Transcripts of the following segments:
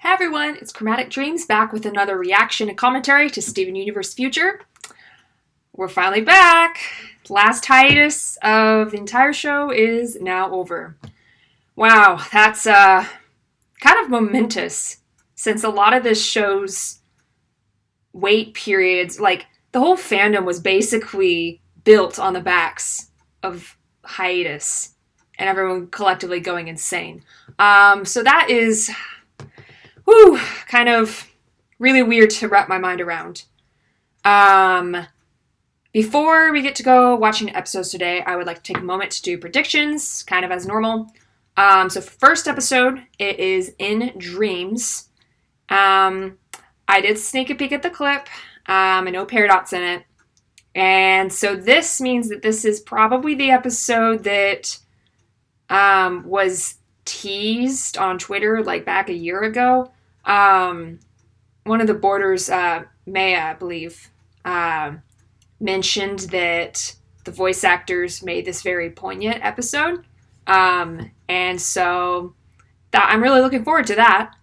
Hey everyone, it's Chromatic Dreams back with another reaction and commentary to Steven Universe Future. We're finally back. Last hiatus of the entire show is now over. Wow, that's kind of momentous since a lot of this show's wait periods, like the whole fandom was basically built on the backs of hiatus and everyone collectively going insane. So that is kind of really weird to wrap my mind around. Before we get to go watching episodes today, I would like to take a moment to do predictions, kind of as normal. So first episode, it is In Dreams. I did sneak a peek at the clip. I know Peridot's in it. And so this means that this is probably the episode that was teased on Twitter like back a year ago. One of the boarders, Maya, I believe, mentioned that the voice actors made this very poignant episode. And so I'm really looking forward to that.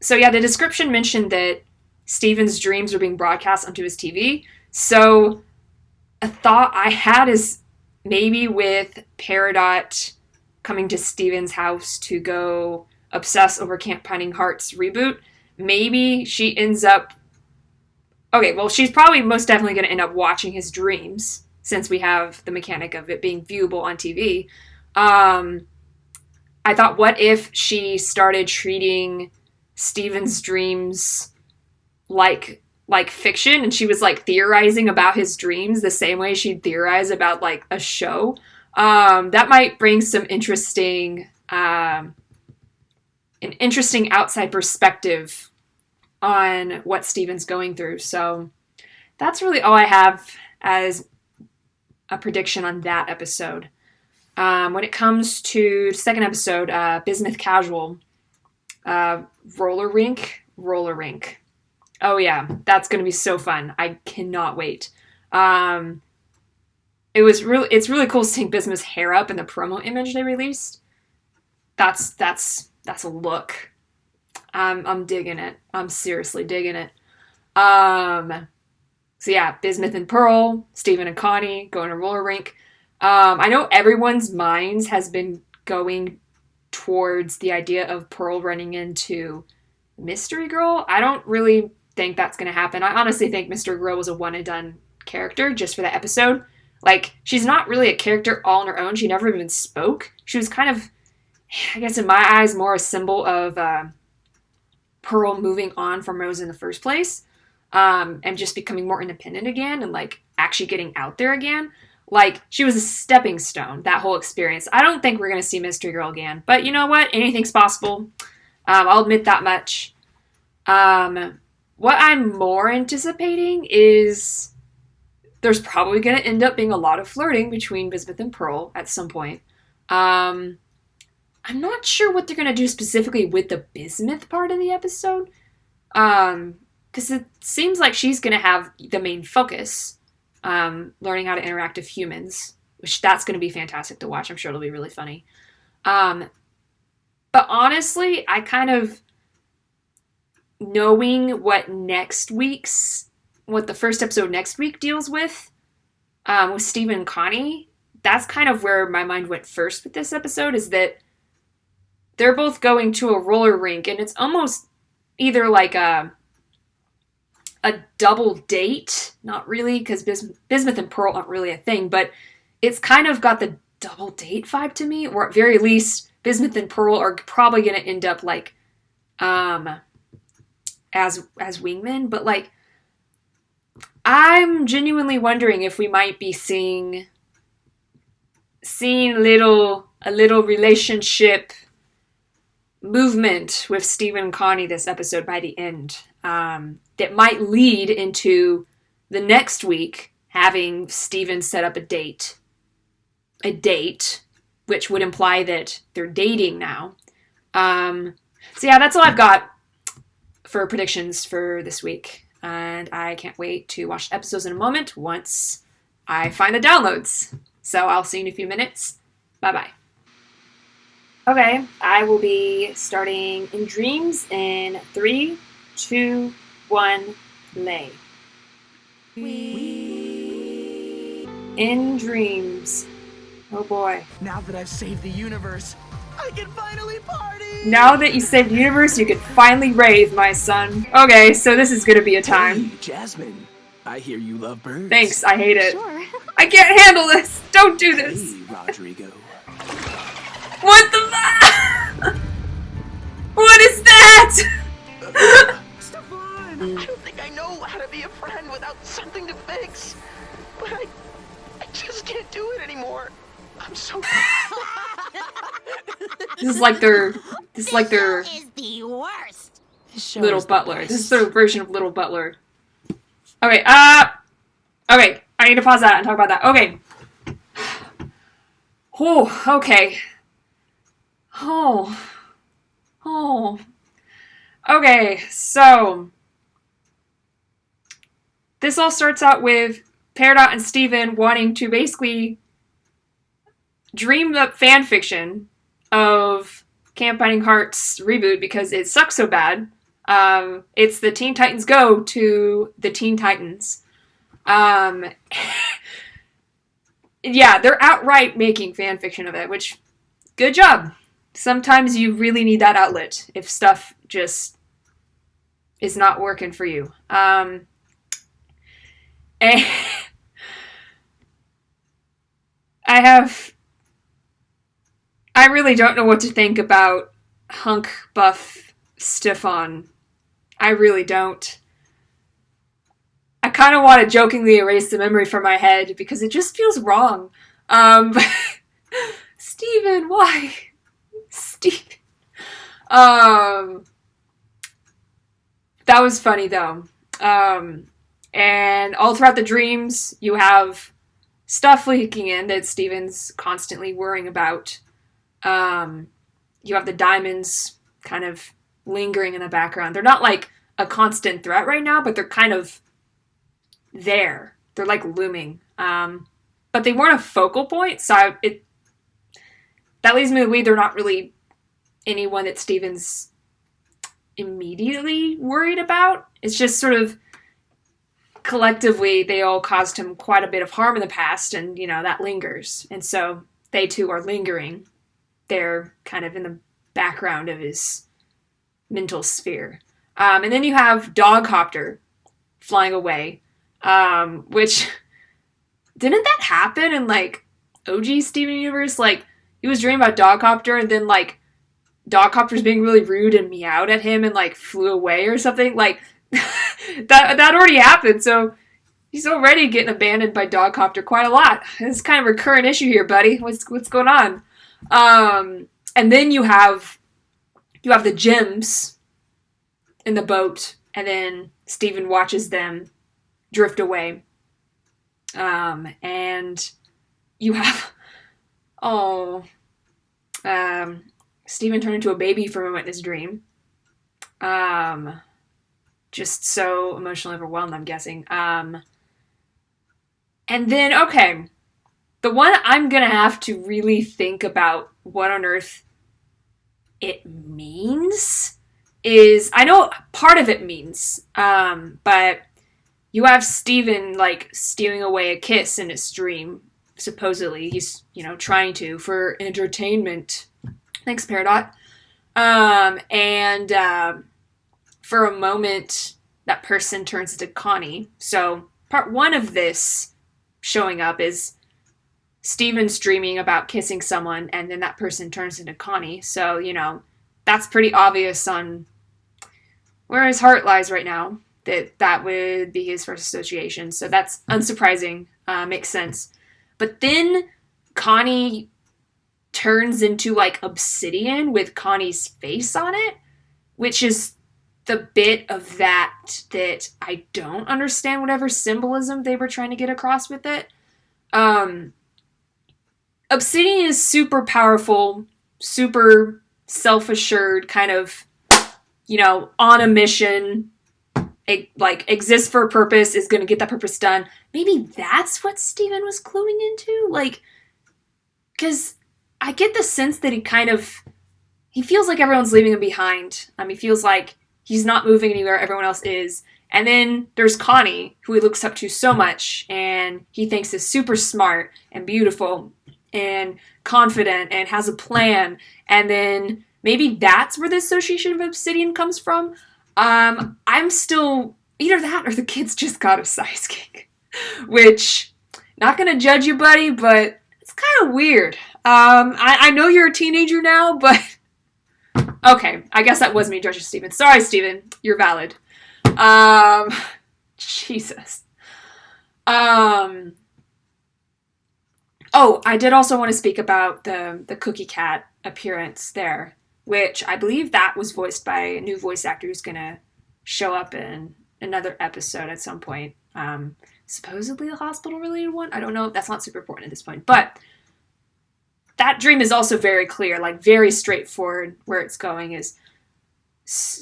So yeah, the description mentioned that Steven's dreams are being broadcast onto his TV. So a thought I had is maybe with Peridot coming to Steven's house to go obsess over Camp Pining Heart's reboot, maybe she ends up... Okay, well, she's probably most definitely going to end up watching his dreams, since we have the mechanic of it being viewable on TV. I thought, what if she started treating Steven's dreams like fiction, and she was like theorizing about his dreams the same way she'd theorize about like a show? That might bring some interesting an interesting outside perspective on what Steven's going through. So that's really all I have as a prediction on that episode. When it comes to second episode, Bismuth Casual, roller rink. Oh yeah, that's going to be so fun. I cannot wait. It's really cool seeing Bismuth's hair up in the promo image they released. That's a look. I'm digging it. I'm seriously digging it. So yeah, Bismuth and Pearl, Steven and Connie going to roller rink. I know everyone's minds has been going towards the idea of Pearl running into Mystery Girl. I don't really think that's going to happen. I honestly think Mystery Girl was a one and done character just for that episode. Like, she's not really a character all on her own. She never even spoke. She was kind of, I guess in my eyes, more a symbol of Pearl moving on from Rose in the first place, and just becoming more independent again and like actually getting out there again. Like, she was a stepping stone, that whole experience. I don't think we're going to see Mystery Girl again, but you know what? Anything's possible. I'll admit that much. What I'm more anticipating is there's probably going to end up being a lot of flirting between Bismuth and Pearl at some point. I'm not sure what they're going to do specifically with the Bismuth part of the episode. Because it seems like she's going to have the main focus, learning how to interact with humans, which that's going to be fantastic to watch. I'm sure it'll be really funny. But honestly, I kind of, knowing what the first episode next week deals with Steven and Connie, that's kind of where my mind went first with this episode, is that they're both going to a roller rink, and it's almost either like a double date. Not really, because Bismuth and Pearl aren't really a thing, but it's kind of got the double date vibe to me, or at very least, Bismuth and Pearl are probably going to end up like as wingmen, but like I'm genuinely wondering if we might be seeing a little relationship movement with Steven and Connie this episode by the end, that might lead into the next week having Steven set up a date, which would imply that they're dating now. So yeah, that's all I've got for predictions for this week, and I can't wait to watch episodes in a moment once I find the downloads. So I'll see you in a few minutes. Bye bye. Okay, I will be starting in dreams in three, two, one, lay. In dreams. Oh boy. Now that I've saved the universe, I can finally party! Now that you saved the universe, you can finally rave, my son. Okay, so this is gonna be a time. Hey, Jasmine. I hear you love birds. Thanks, I hate it. Sure. I can't handle this! Don't do this! Hey, Rodrigo. What the What is that? Stefan! I don't think I know how to be a friend without something to fix. But I just can't do it anymore. I'm so... This is like their Is the worst. little butler. This is their version of little butler. Okay, okay, I need to pause that and talk about that. Okay. Oh, okay. Oh. Okay, so this all starts out with Peridot and Steven wanting to basically dream up fan fiction of Camp Binding Hearts reboot because it sucks so bad. It's the Teen Titans Go to the Teen Titans. Yeah, they're outright making fan fiction of it, which, good job. Sometimes you really need that outlet if stuff just is not working for you. And I really don't know what to think about hunk buff Stefan. I really don't. I kind of want to jokingly erase the memory from my head because it just feels wrong. Steven, why? Steven. That was funny though. And all throughout the dreams, you have stuff leaking in that Steven's constantly worrying about. You have the diamonds kind of lingering in the background. They're not like a constant threat right now, but they're kind of there. They're like looming. But they weren't a focal point, so that leads me to believe they're not really anyone that Steven's immediately worried about. It's just sort of collectively they all caused him quite a bit of harm in the past, and that lingers. And so they too are lingering. They're kind of in the background of his mental sphere. And then you have Dogcopter flying away, which didn't that happen in like OG Steven Universe? Like he was dreaming about Dogcopter, and then like Dogcopter's being really rude and meowed at him and like flew away or something. Like that already happened, so he's already getting abandoned by Dogcopter quite a lot. It's kind of a recurrent issue here, buddy. What's going on? And then you have the gems in the boat, and then Steven watches them drift away. And you have Steven turned into a baby for a moment in his dream. Just so emotionally overwhelmed, I'm guessing. And then, okay, the one I'm gonna have to really think about what on earth it means is, I know part of it means, but you have Steven, like, stealing away a kiss in his dream, supposedly. He's, trying to, for entertainment. Thanks, Peridot. And for a moment, that person turns into Connie. So, part one of this showing up is Steven's dreaming about kissing someone, and then that person turns into Connie. So, that's pretty obvious on where his heart lies right now. That would be his first association. So that's unsurprising. Makes sense. But then Connie turns into like obsidian with Connie's face on it, which is the bit of that I don't understand whatever symbolism they were trying to get across with it. Obsidian is super powerful, super self-assured, kind of, on a mission, exists for a purpose, is going to get that purpose done. Maybe that's what Steven was cluing into? Like, because I get the sense that he feels like everyone's leaving him behind. He feels like he's not moving anywhere, everyone else is. And then there's Connie, who he looks up to so much, and he thinks is super smart and beautiful and confident and has a plan. And then maybe that's where the association of Obsidian comes from. I'm still either that or the kid's just got a sidekick, which not gonna judge you, buddy, but it's kind of weird. I know you're a teenager now, but okay, I guess that was me judging Steven. Sorry, Steven, you're valid. Jesus. Oh, I did also want to speak about the Cookie Cat appearance there, which I believe that was voiced by a new voice actor who's gonna show up in another episode at some point. Supposedly a hospital-related one. I don't know. That's not super important at this point. But that dream is also very clear, like very straightforward. Where it's going is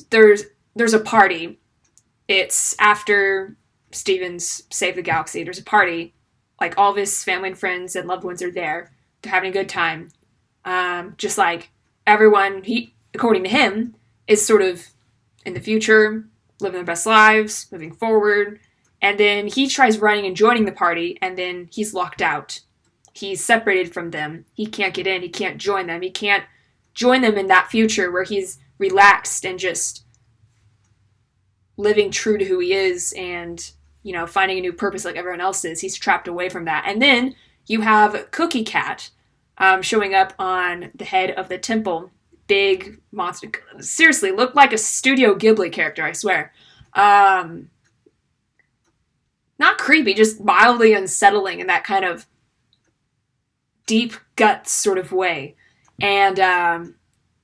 there's a party. It's after Steven's saved the galaxy. There's a party. Like, all of his family and friends and loved ones are there. They're having a good time. Just like everyone, according to him, is sort of in the future, living their best lives, moving forward. And then he tries running and joining the party, and then he's locked out. He's separated from them. He can't get in. He can't join them. He can't join them in that future where he's relaxed and just living true to who he is and, you know, finding a new purpose like everyone else is. He's trapped away from that. And then you have Cookie Cat showing up on the head of the temple. Big monster. Seriously, looked like a Studio Ghibli character, I swear. Not creepy, just mildly unsettling in that kind of deep guts sort of way. And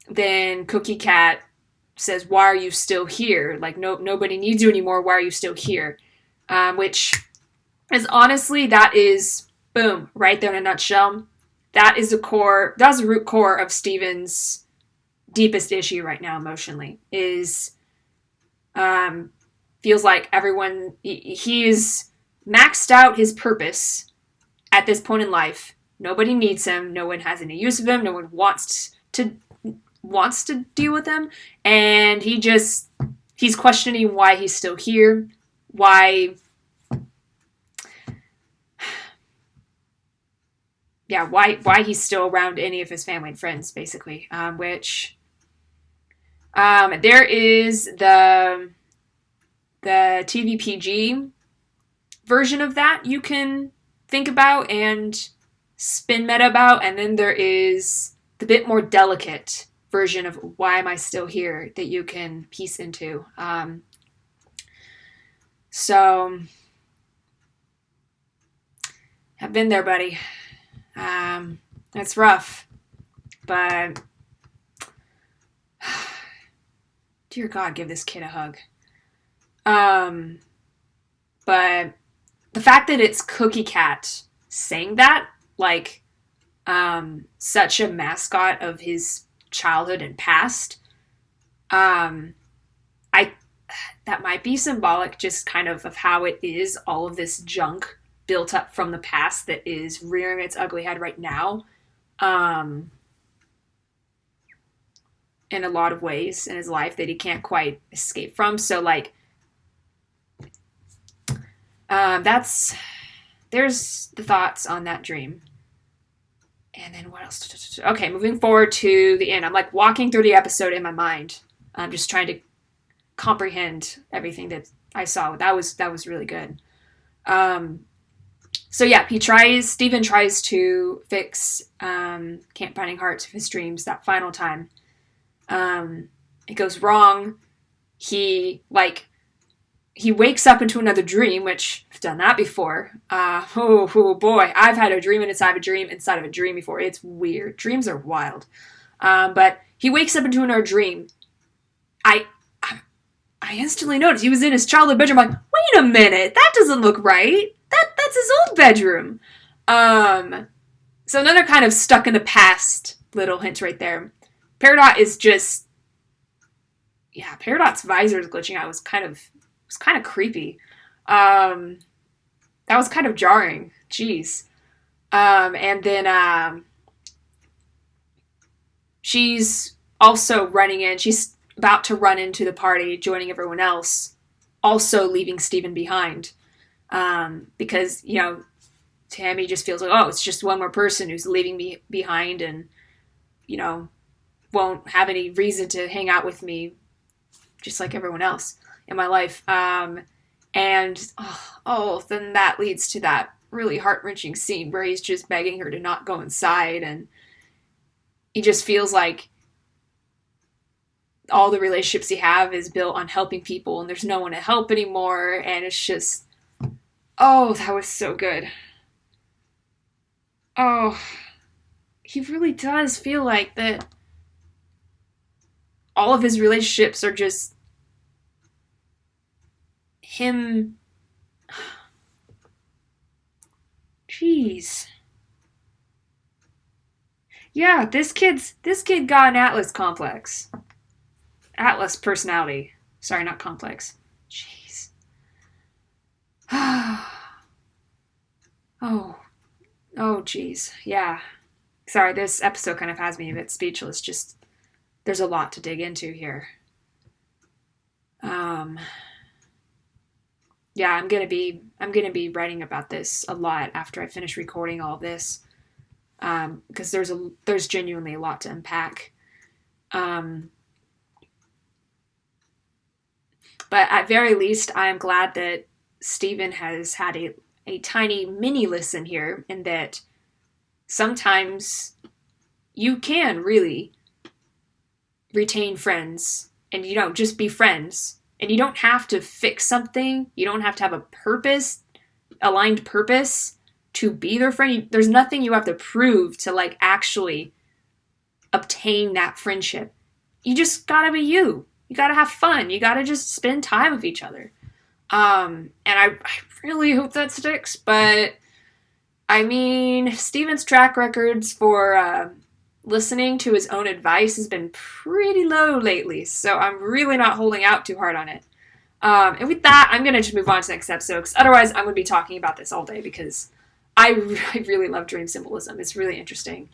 then Cookie Cat says, "Why are you still here? Like, nobody needs you anymore. Why are you still here?" Which is honestly, that is, boom, right there in a nutshell. That is that's the root core of Steven's deepest issue right now emotionally, is feels like everyone, he's maxed out his purpose at this point in life. Nobody needs him. No one has any use of him. No one wants to deal with him. And he's questioning why he's still here. Why he's still around any of his family and friends, basically. There is the TVPG version of that you can think about and spin meta about, and then there is the bit more delicate version of why am I still here that you can piece into. So I've been there, buddy. It's rough, but dear God, give this kid a hug. But the fact that it's Cookie Cat saying that, like, such a mascot of his childhood and past, that might be symbolic just kind of how it is, all of this junk built up from the past that is rearing its ugly head right now, in a lot of ways in his life that he can't quite escape from. So, like, there's the thoughts on that dream. And then what else? Okay, moving forward to the end. I'm like walking through the episode in my mind. I'm just trying to comprehend everything that I saw. That was really good. So yeah, Steven tries to fix Can't Finding Hearts of his dreams that final time. It goes wrong. He wakes up into another dream, which I've done that before. Oh boy, I've had a dream inside of a dream inside of a dream before. It's weird. Dreams are wild. But he wakes up into another dream. I instantly noticed he was in his childhood bedroom. I'm like, wait a minute, that doesn't look right. That's his old bedroom. So another kind of stuck in the past little hint right there. Peridot is just, yeah, Peridot's visor is glitching out. It was kind of creepy. That was kind of jarring. Jeez. And then she's also she's about to run into the party, joining everyone else, also leaving Steven behind. Because, you know, Tammy just feels like, oh, it's just one more person who's leaving me behind and, you know, won't have any reason to hang out with me just like everyone else in my life. And then that leads to that really heart-wrenching scene where he's just begging her to not go inside, and he just feels like all the relationships he have is built on helping people, and there's no one to help anymore, and it's just, oh, that was so good. Oh, he really does feel like that all of his relationships are just him. Jeez. Yeah, this kid got an Atlas complex. Atlas personality. Sorry, not complex. Jeez. Oh, jeez. Yeah. Sorry, this episode kind of has me a bit speechless. Just, there's a lot to dig into here. Yeah, I'm gonna be writing about this a lot after I finish recording all of this, because there's genuinely a lot to unpack. But at very least, I am glad that Steven has had a tiny mini lesson here, in that sometimes you can really retain friends and, you know, just be friends. And you don't have to fix something. You don't have to have a aligned purpose to be their friend. There's nothing you have to prove to, like, actually obtain that friendship. You just gotta be you. You gotta have fun. You gotta just spend time with each other. And I really hope that sticks. But, I mean, Steven's track records for listening to his own advice has been pretty low lately, so I'm really not holding out too hard on it. And with that, I'm going to just move on to the next episode, because otherwise I'm going to be talking about this all day, because I really love dream symbolism. It's really interesting.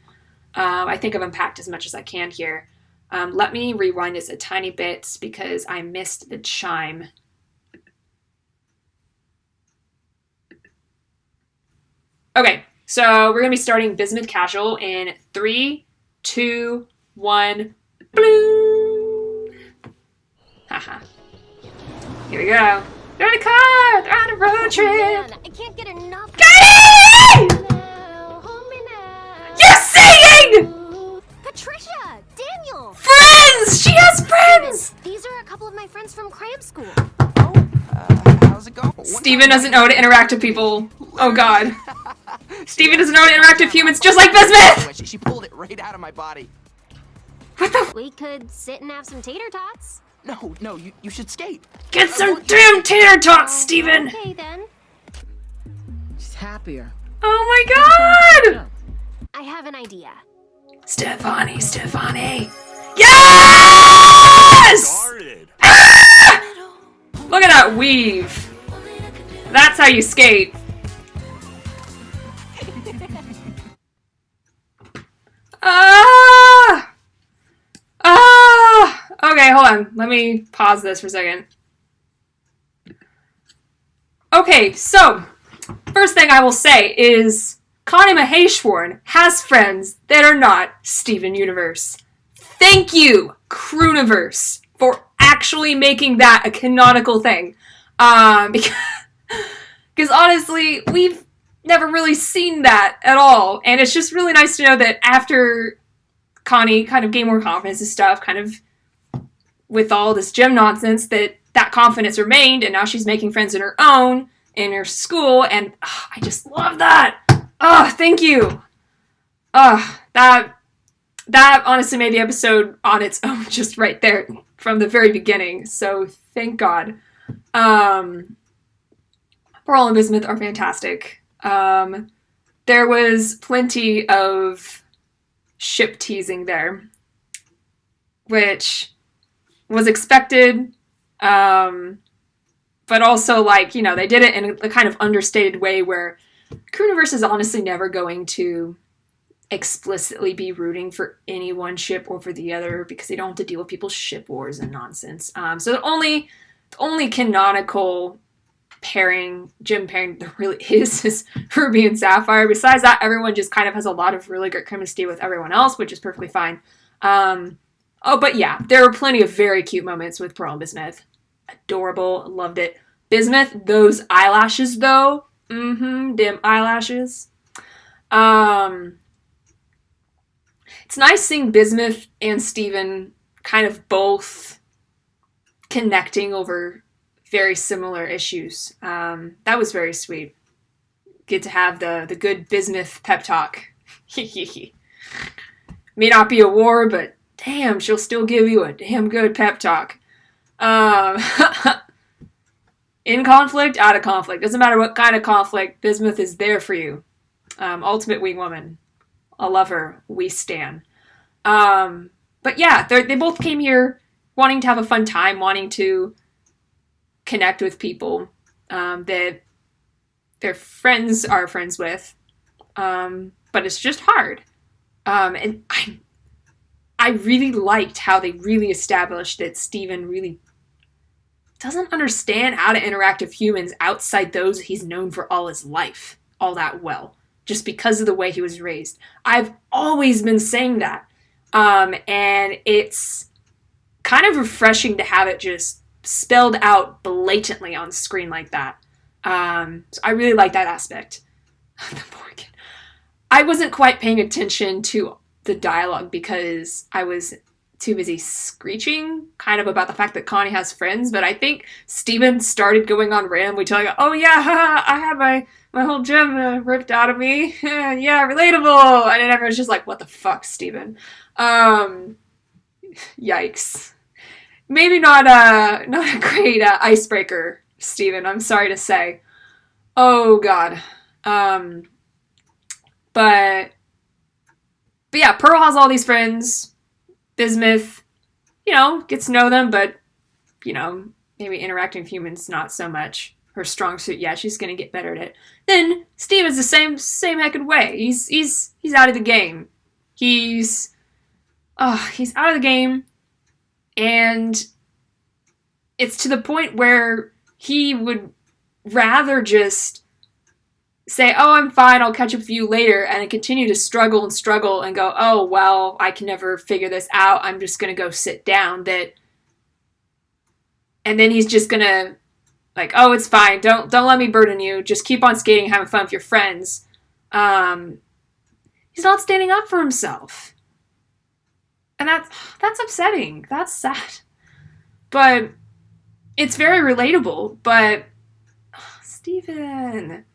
I think I've unpacked as much as I can here. Let me rewind this a tiny bit, because I missed the chime. Okay, so we're going to be starting Bismuth Casual in 3, 2, 1, bloom. Haha. Here we go. They're in a car! They're on a road trip! Man, I can't get enough. You're singing! Patricia! Daniel! Friends! She has friends! These are a couple of my friends from cram school. How's it going? Steven doesn't know how to interact with people. Oh god. Steven doesn't know how to interact with humans, just like Bismuth! She pulled it right out of my body. What the We could sit and have some tater tots. No, you should skate. Get some damn tater tots, Steven! Okay, then. She's happier. Oh my god! I have an idea. Stefani! Yes! Ah! Look at that weave. That's how you skate. Okay, hold on. Let me pause this for a second. Okay, so, first thing I will say is Connie Maheshwaran has friends that are not Steven Universe. Thank you, Crooniverse, for actually making that a canonical thing. Because honestly, we've never really seen that at all. And it's just really nice to know that after Connie kind of gained more confidence and stuff, kind of with all this gym nonsense, that confidence remained, and now she's making friends in her own, in her school, and I just love that! Thank you! That honestly made the episode on its own just right there from the very beginning, so thank God. Pearl and Bismuth are fantastic. There was plenty of ship teasing there, which was expected, but also, like, you know, they did it in a kind of understated way where Crooniverse is honestly never going to explicitly be rooting for any one ship over the other because they don't have to deal with people's ship wars and nonsense. So the only canonical gym pairing there really is Ruby and Sapphire. Besides that, everyone just kind of has a lot of really good chemistry with everyone else, which is perfectly fine. But yeah, there were plenty of very cute moments with Pearl and Bismuth. Adorable, loved it. Bismuth, those eyelashes though, dim eyelashes. It's nice seeing Bismuth and Steven kind of both connecting over very similar issues. That was very sweet. Get to have the good Bismuth pep talk. May not be a war, but damn, she'll still give you a damn good pep talk. In conflict, out of conflict. Doesn't matter what kind of conflict, Bismuth is there for you. Ultimate wing woman. I love her. We stan. But yeah, they both came here wanting to have a fun time, wanting to connect with people that their friends are friends with. But it's just hard. And I really liked how they really established that Steven really doesn't understand how to interact with humans outside those he's known for all his life all that well, just because of the way he was raised. I've always been saying that. And it's kind of refreshing to have it just spelled out blatantly on screen like that. So I really like that aspect. The poor kid. I wasn't quite paying attention to the dialogue because I was too busy screeching kind of about the fact that Connie has friends, but I think Steven started going on randomly telling her, oh yeah, I had my whole gym ripped out of me. Yeah, relatable. And then everyone's just like, what the fuck, Steven? Yikes. Maybe not a great icebreaker, Steven, I'm sorry to say. Oh god. But yeah, Pearl has all these friends. Bismuth, gets to know them, but, maybe interacting with humans, not so much her strong suit. Yeah, she's gonna get better at it. Then Steven's the same heckin' way. He's out of the game. He's out of the game, and it's to the point where he would rather just say, oh, I'm fine, I'll catch up with you later, and continue to struggle and go, oh, well, I can never figure this out, I'm just gonna go sit down, and then he's just gonna, like, oh, it's fine, don't let me burden you, just keep on skating and having fun with your friends. He's not standing up for himself. And that's upsetting, that's sad. But it's very relatable, but, Steven...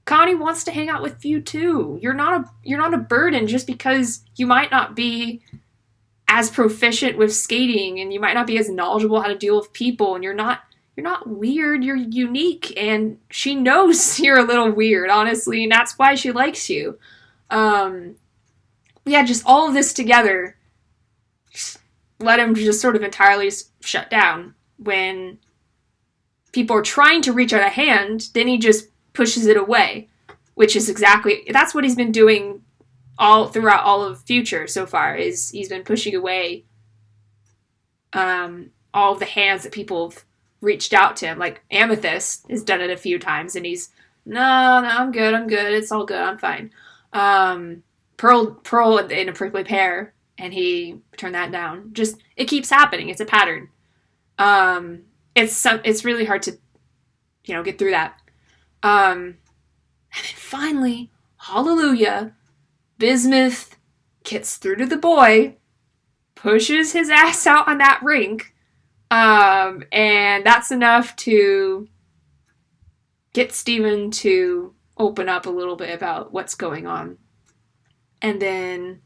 Connie wants to hang out with you too. You're not a burden just because you might not be as proficient with skating and you might not be as knowledgeable how to deal with people, and you're not weird, you're unique, and she knows you're a little weird, honestly, and that's why she likes you. Yeah, just all of this together let him just sort of entirely shut down. When people are trying to reach out a hand, then he just pushes it away, which is that's what he's been doing all throughout all of Future so far, is he's been pushing away all of the hands that people have reached out to him. Like Amethyst has done it a few times, and he's, no, I'm good, it's all good, I'm fine. Pearl in a prickly pear, and he turned that down. Just, it keeps happening, it's a pattern. It's really hard to, get through that. And then finally, hallelujah, Bismuth gets through to the boy, pushes his ass out on that rink, and that's enough to get Steven to open up a little bit about what's going on. And then,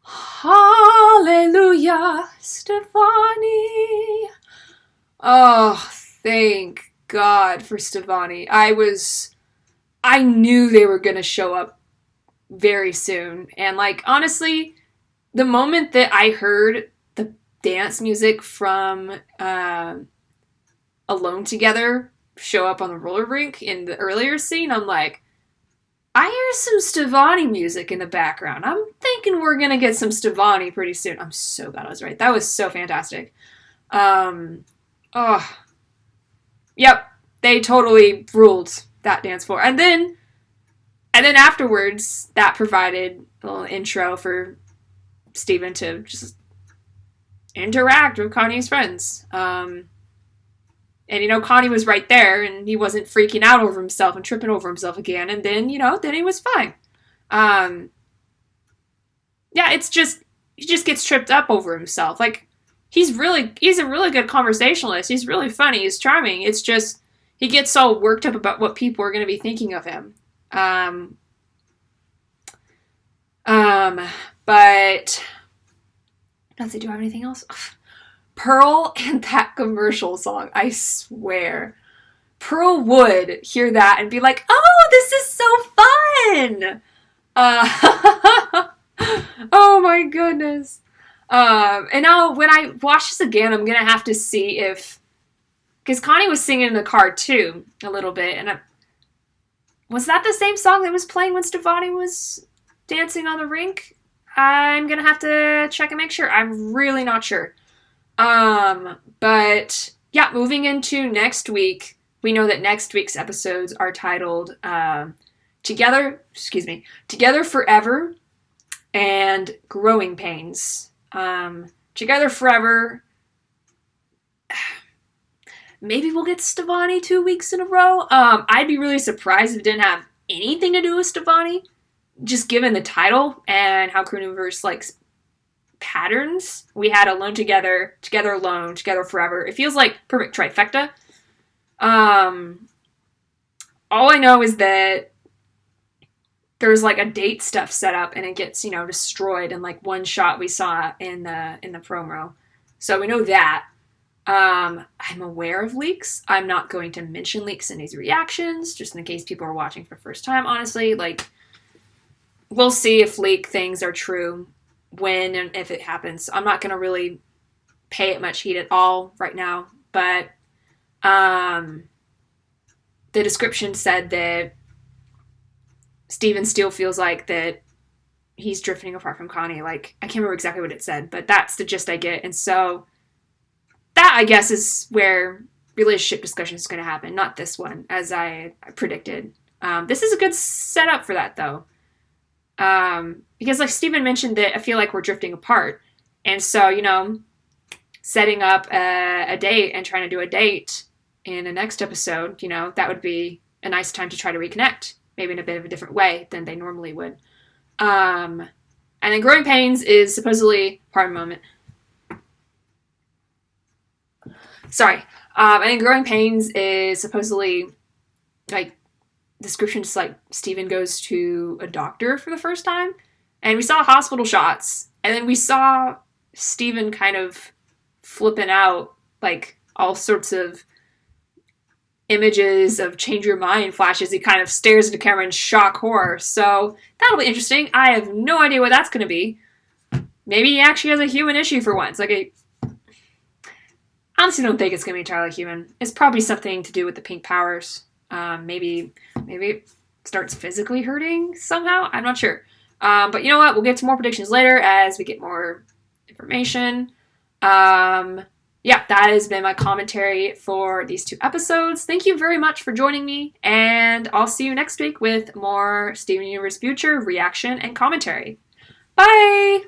hallelujah, Stefani. Oh, thank God for Stefani. I knew they were gonna show up very soon. And honestly, the moment that I heard the dance music from Alone Together show up on the roller rink in the earlier scene, I'm like, I hear some Stevani music in the background. I'm thinking we're gonna get some Stevani pretty soon. I'm so glad I was right. That was so fantastic. Oh, yep, they totally ruled that dance floor. And then afterwards, that provided a little intro for Steven to just interact with Connie's friends. And, Connie was right there, and he wasn't freaking out over himself and tripping over himself again. And then, then he was fine. Yeah, it's just, he just gets tripped up over himself. Like, he's a really good conversationalist. He's really funny. He's charming. It's just, he gets so worked up about what people are going to be thinking of him. But, let's see, do I have anything else? Pearl and that commercial song, I swear. Pearl would hear that and be like, oh, this is so fun! Oh my goodness. And now when I watch this again, I'm gonna have to see if, because Connie was singing in the car too, a little bit, and was that the same song that was playing when Stefani was dancing on the rink? I'm gonna have to check and make sure. I'm really not sure. But yeah, moving into next week, we know that next week's episodes are titled Together Forever and Growing Pains. Together Forever. Maybe we'll get Stefani 2 weeks in a row. I'd be really surprised if it didn't have anything to do with Stefani, just given the title and how Crewniverse likes patterns. We had Alone Together, Together Alone, Together Forever. It feels like perfect trifecta. All I know is that there's like a date stuff set up and it gets, destroyed in like one shot we saw in the promo. So we know that. I'm aware of leaks. I'm not going to mention leaks in these reactions, just in case people are watching for the first time, honestly. Like, we'll see if leak things are true when and if it happens. I'm not going to really pay it much heed at all right now, but the description said that Steven still feels like that he's drifting apart from Connie. Like, I can't remember exactly what it said, but that's the gist I get. And so that, I guess, is where relationship discussion is going to happen, not this one, as I predicted. This is a good setup for that, though. Because like Steven mentioned that I feel like we're drifting apart. And so, setting up a date and trying to do a date in the next episode, that would be a nice time to try to reconnect, maybe in a bit of a different way than they normally would. And then Growing Pains is supposedly, pardon a moment. Sorry. And then Growing Pains is supposedly, like, description just like Steven goes to a doctor for the first time, and we saw hospital shots, and then we saw Steven kind of flipping out, like all sorts of images of change your mind flashes. He kind of stares into camera in shock horror. So that'll be interesting. I have no idea what that's going to be. Maybe he actually has a human issue for once. Like, I honestly don't think it's going to be entirely human. It's probably something to do with the pink powers. Maybe it starts physically hurting somehow. I'm not sure. But you know what? We'll get to more predictions later as we get more information. Yeah, that has been my commentary for these 2 episodes. Thank you very much for joining me, and I'll see you next week with more Steven Universe Future reaction and commentary. Bye!